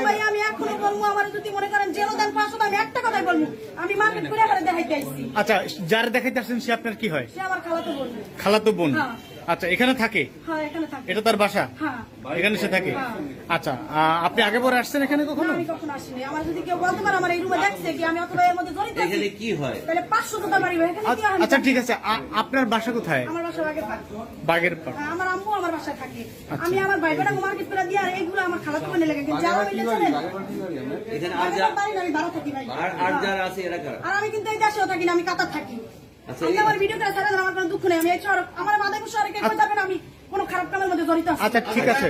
ভাই আমি এখনো বলবো, আমার যদি মনে করেন জেলো দেন 500, আমি একটা কথাই বলবো, আমি মার্কেট করে করে দেখাইতে আইছি। আচ্ছা, যারা দেখাইতে আসছেন সে আপনার কি হয়? সে আমার খালাতো বোন। খালাতো বোন। হ্যাঁ। আচ্ছা, এখানে থাকে? হ্যাঁ, এখানে থাকে। এটা তার বাসা? হ্যাঁ। এখানে সে থাকে? আচ্ছা, আপনি আগে পরে আসছেন এখানে কখনো? আমি কখনো আসিনি। আমার যদি কেউ বলতে পারে আমার এই রুমে দেখছে কি আমি অথবা এর মধ্যে জড়িত আছি, এখানে কি হয়? তাহলে 500 টাকা মারিব। এখানে কি হয়? আচ্ছা ঠিক আছে, আপনার বাসা কোথায়? আমার বাসা বাগের পাড়। বাগের পাড়। আমার আম্মু আমার বাসায় থাকে। আমি আমার ভাই বেটা মার্কেট করে দিয়ে আর এইগুলো আমার খালাতো বোনের লাগে, কিন্তু যারা মিলেছে না এখানে আমি ভাড়া থাকি ভাই। আর যারা আছে এরা কারা? আর আমি কিন্তু এই দেশেও থাকি না, আমি কাতার থাকি। আচ্ছা, আমি আমার ভিডিও করে ছাড়া আমার কোনো দুঃখ নেই। আমি এই শহর আমার মাদারীপুর শহরে কেউ যাবে না, আমি কোনো খারাপ কামের মধ্যে জড়িত আছি। আচ্ছা ঠিক আছে,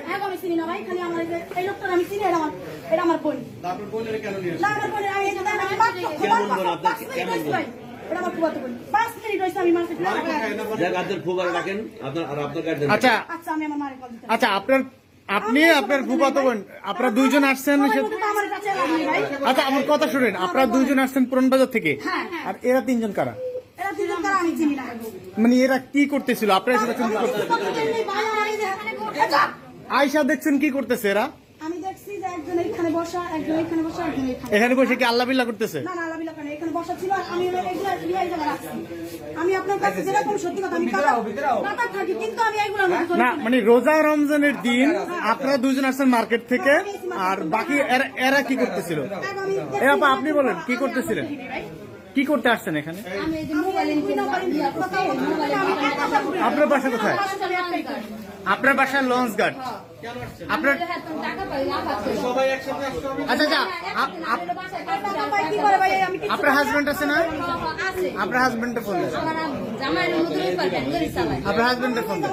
হ্যাঁ আমি চিনি না ভাই, খালি আমার এই লোকটা আমি চিনি, এটা আমার বোন। না আমার বোনের আমি এই যে দেখেন, আমি মাত্র কেমন বোন আপনার? 5 মিনিট হয়েছে ভাই, এটা আমার ফুফাতো বোন। 5 মিনিট হয়েছে আমি মার্কেট করে যাক, আপনার ফুফারা ডাকেন, আপনার আর আপনার গার্জেন। আচ্ছা আচ্ছা আমি আমার মারে কল দিতে। আচ্ছা, আপনি আপনার ফুফাতো বোন, আপনারা দুইজন আসছেন। আমার কাছে লাগবে ভাই। আচ্ছা, আমার কথা শুনেন, আপনারা দুইজন আসছেন পুরান বাজার থেকে, হ্যাঁ। আর এরা তিনজন কারা? এরা দুজন কারা আমি চিনি না। মানে এরা কি করতেছিল? আপনারা এসে দেখছেন কি করতেছে? আয়শা দেখছেন কি করতেছে এরা? আমি দেখছি যে একজন এখানে বসা, একজন এখানে বসা, একজন এখানে। এখানে বসে কি আল্লাহ বিল্লাহ করতেছে? না না আলাবিলা কেন, এখানে বসা ছিল আর আমি এগুলো এই জায়গায় রাখছি। আমি আপনার কাছে যেরকম সত্যি কথা, আমি কাতার থাকি, কিন্তু আমি এগুলো না মানে রোজা রমজানের দিন আপনারা দুজন আসছেন মার্কেট থেকে, আর বাকি এরা কি করতেছিল? এ আপা, আপনি বলেন কি করতেছিলেন? কি করতে আসছেন এখানে? আমি এই যে মোবাইল আপনার বাসা কোথায়? আপনার বাসা লঞ্চ গার্ড। আপনার আচ্ছা আচ্ছা, আপনার হাজবেন্ড আছে না? আপনার হাজবেন্ডের ফোন দেন, আপনার হাজবেন্ডের ফোন দেন।